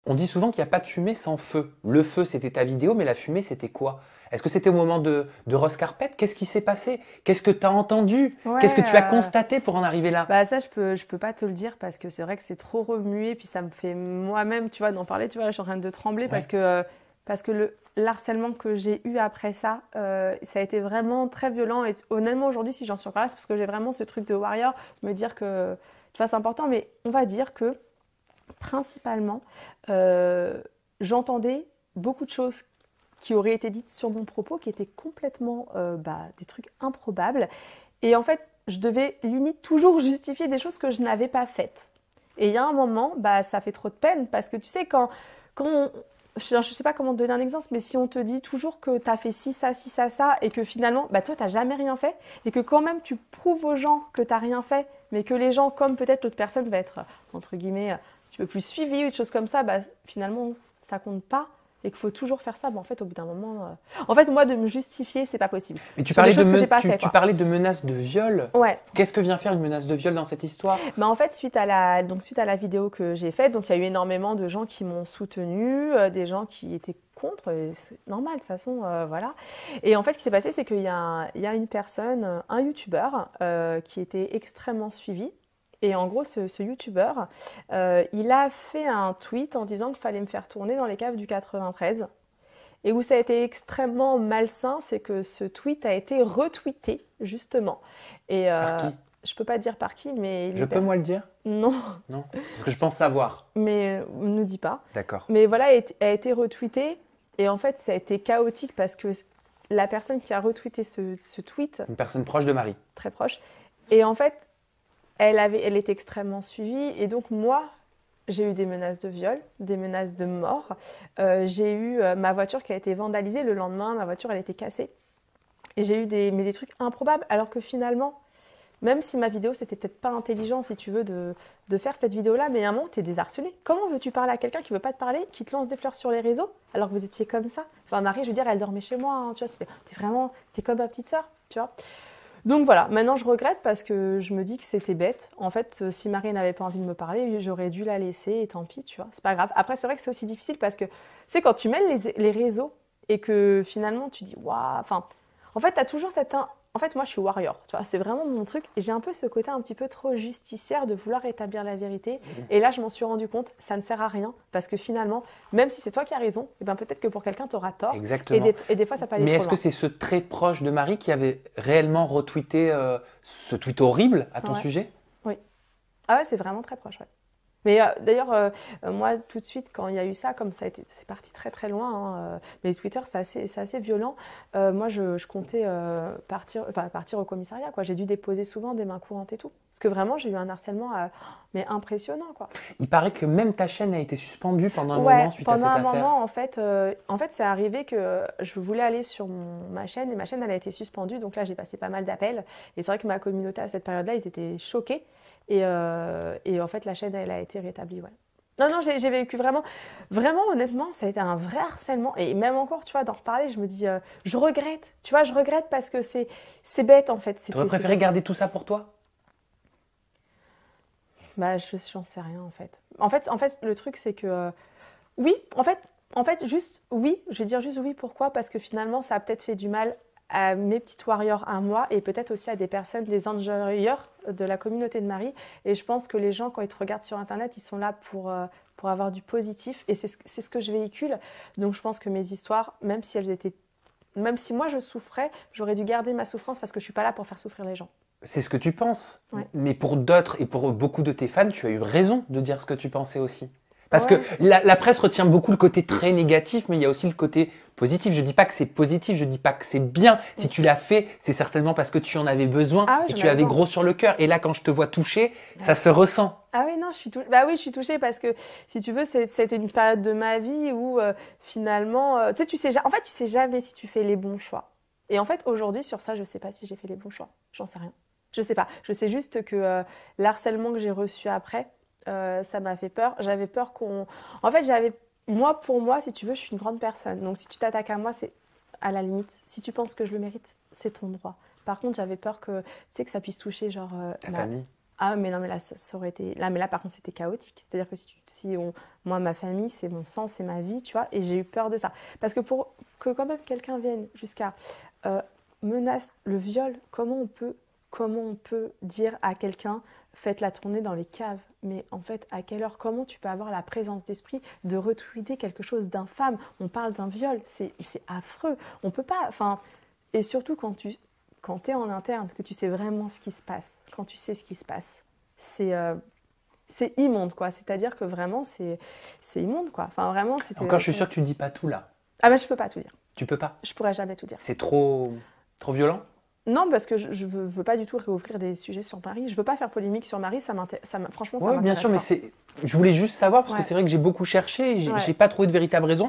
On dit souvent qu'il n'y a pas de fumée sans feu. Le feu, c'était ta vidéo, mais la fumée, c'était quoi? Est-ce que c'était au moment de Rose Carpet? Qu'est-ce qui s'est passé? Qu'est-ce que tu as entendu? Qu'est-ce que Ouais, tu as constaté pour en arriver là? bah ça, je peux pas te le dire parce que c'est vrai que c'est trop remué, puis ça me fait moi-même, tu vois, d'en parler, tu vois, là, je suis en train de trembler Ouais. parce que le l'harcèlement que j'ai eu après ça, ça a été vraiment très violent. Et honnêtement, aujourd'hui, si j'en suis encore là, c'est parce que j'ai vraiment ce truc de warrior, me dire que, tu vois, c'est important, mais on va dire que principalement, j'entendais beaucoup de choses qui auraient été dites sur mon propos, qui étaient complètement des trucs improbables. Et en fait, je devais limite toujours justifier des choses que je n'avais pas faites. Et il y a un moment, bah, ça fait trop de peine parce que tu sais, je ne sais pas comment te donner un exemple, mais si on te dit toujours que tu as fait ci, ça, et que finalement, bah, toi, tu n'as jamais rien fait, et que quand même tu prouves aux gens que tu n'as rien fait, mais que les gens, comme peut-être l'autre personne va être, entre guillemets, un petit peu plus suivi ou des choses comme ça, bah, finalement, ça compte pas. Et qu'il faut toujours faire ça, bah, en fait, au bout d'un moment. En fait, moi, de me justifier, c'est pas possible. Mais tu Sur des parlais choses que j'ai pas fait, tu quoi. parlais de menaces de viol. Ouais. Qu'est-ce que vient faire une menace de viol dans cette histoire? Bah en fait, suite à la vidéo que j'ai faite, donc il y a eu énormément de gens qui m'ont soutenue, des gens qui étaient contre, et c'est normal de toute façon, voilà. Et en fait, ce qui s'est passé, c'est il y a une personne, un youtubeur, qui était extrêmement suivi. Et en gros, ce youtubeur, il a fait un tweet en disant qu'il fallait me faire tourner dans les caves du 93. Et où ça a été extrêmement malsain, c'est que ce tweet a été retweeté, justement. Et Par qui? je peux pas dire par qui, mais Je peux moi le dire? non, Non? Parce que je pense savoir. mais ne nous dis pas. D'accord. Mais voilà, a été retweeté. Et en fait, ça a été chaotique parce que la personne qui a retweeté ce tweet, Une personne proche de Marie. très proche, et en fait, elle était extrêmement suivie. Et donc, moi, j'ai eu des menaces de viol, des menaces de mort. J'ai eu ma voiture qui a été vandalisée. Le lendemain, ma voiture, elle était cassée. Et j'ai eu des trucs improbables. Alors que finalement, même si ma vidéo, c'était peut-être pas intelligent, si tu veux, de faire cette vidéo-là, mais à un moment, t'es désarçonné. Comment veux-tu parler à quelqu'un qui veut pas te parler, qui te lance des fleurs sur les réseaux, alors que vous étiez comme ça? Enfin, Marie, je veux dire, elle dormait chez moi, hein, tu vois, c'est comme ma petite sœur, tu vois. Donc voilà, maintenant je regrette parce que je me dis que c'était bête. En fait, si Marie n'avait pas envie de me parler, j'aurais dû la laisser et tant pis, tu vois. C'est pas grave. Après, c'est vrai que c'est aussi difficile parce que, c'est quand tu mêles les réseaux et que finalement tu dis, waouh, enfin, en fait, tu as toujours En fait, moi, je suis warrior, tu vois, c'est vraiment mon truc. Et j'ai un peu ce côté un petit peu trop justicière de vouloir établir la vérité. Et là, je m'en suis rendu compte, ça ne sert à rien. Parce que finalement, même si c'est toi qui as raison, eh ben, peut-être que pour quelqu'un, tu auras tort. Exactement. Et des fois, ça peut aller Mais trop est-ce que loin. c'est ce très proche de Marie qui avait réellement retweeté ce tweet horrible à ton Ouais, sujet? oui. Ah ouais, c'est vraiment très proche, ouais. Mais d'ailleurs, moi, tout de suite, quand il y a eu ça, comme ça a été, c'est parti très très loin, hein, mais Twitter, c'est assez violent. Moi, je comptais partir au commissariat, quoi. J'ai dû déposer souvent des mains courantes et tout. Parce que vraiment, j'ai eu un harcèlement mais impressionnant, quoi. Il paraît que même ta chaîne a été suspendue pendant un moment Ouais, suite à pendant cette un affaire. moment, en fait, c'est arrivé que je voulais aller sur ma chaîne et ma chaîne, elle a été suspendue. Donc là, j'ai passé pas mal d'appels. Et c'est vrai que ma communauté à cette période-là, ils étaient choqués. Et en fait, la chaîne, elle a été rétablie, ouais. Non, non, j'ai vécu vraiment, vraiment honnêtement, ça a été un vrai harcèlement. Et même encore, tu vois, d'en reparler, je me dis, je regrette. Tu vois, je regrette parce que c'est bête, en fait. Tu aurais C'est préféré bête. garder tout ça pour toi? Bah, j'en sais rien, en fait. En fait, le truc, c'est que oui, en fait, juste oui, je vais dire juste oui. Pourquoi? Parce que finalement, ça a peut-être fait du mal à mes petites warriors à moi et peut-être aussi à des personnes, des enjoyers de la communauté de Marie. Et je pense que les gens, quand ils te regardent sur Internet, ils sont là pour avoir du positif et c'est ce que je véhicule. Donc je pense que mes histoires, même si moi je souffrais, j'aurais dû garder ma souffrance parce que je suis pas là pour faire souffrir les gens. C'est ce que tu penses. Ouais. Mais pour d'autres et pour beaucoup de tes fans, tu as eu raison de dire ce que tu pensais aussi. Parce que Ouais. la presse retient beaucoup le côté très négatif, mais il y a aussi le côté positif. Je dis pas que c'est positif, je dis pas que c'est bien. Si tu l'as fait, c'est certainement parce que tu en avais besoin Ah oui, et j'en tu avais avais besoin. gros sur le cœur. Et là, quand je te vois touché, ça Ouais. se ressent. Ah oui, non, bah oui, je suis touchée parce que, si tu veux, c'était une période de ma vie où, finalement, tu sais, en fait, tu sais jamais si tu fais les bons choix. Et en fait, aujourd'hui, sur ça, je sais pas si j'ai fait les bons choix. J'en sais rien. Je sais pas. Je sais juste que l'harcèlement que j'ai reçu après, ça m'a fait peur. J'avais peur qu'on. En fait, moi, pour moi, si tu veux, je suis une grande personne. Donc, si tu t'attaques à moi, c'est à la limite. Si tu penses que je le mérite, c'est ton droit. Par contre, j'avais peur que, tu sais, que ça puisse toucher, genre, Ta famille. Ah, mais non, mais là, ça aurait été... Là, mais là, par contre, c'était chaotique. C'est-à-dire que moi, ma famille, c'est mon sang, c'est ma vie, tu vois, et j'ai eu peur de ça. Parce que pour que quand même quelqu'un vienne jusqu'à menace le viol, comment on peut dire à quelqu'un, faites la tournée dans les caves? Mais en fait, à quelle heure? Comment tu peux avoir la présence d'esprit de retweeter quelque chose d'infâme? On parle d'un viol, c'est affreux. On peut pas... Enfin, et surtout quand tu es en interne, que tu sais vraiment ce qui se passe, quand tu sais ce qui se passe, c'est immonde, quoi. C'est-à-dire que vraiment, c'est immonde, quoi. Enfin, vraiment, c'était... Encore, je suis sûre que tu ne dis pas tout là. Ah ben, je peux pas tout dire. Tu peux pas? Je pourrais jamais tout dire. C'est trop violent? Non, parce que je veux pas du tout réouvrir des sujets sur Marie. Je veux pas faire polémique sur Marie, franchement, ça m'intéresse bien sûr, pas. mais je voulais juste savoir, parce que Ouais. c'est vrai que j'ai beaucoup cherché, Ouais. j'ai pas trouvé de véritable raison.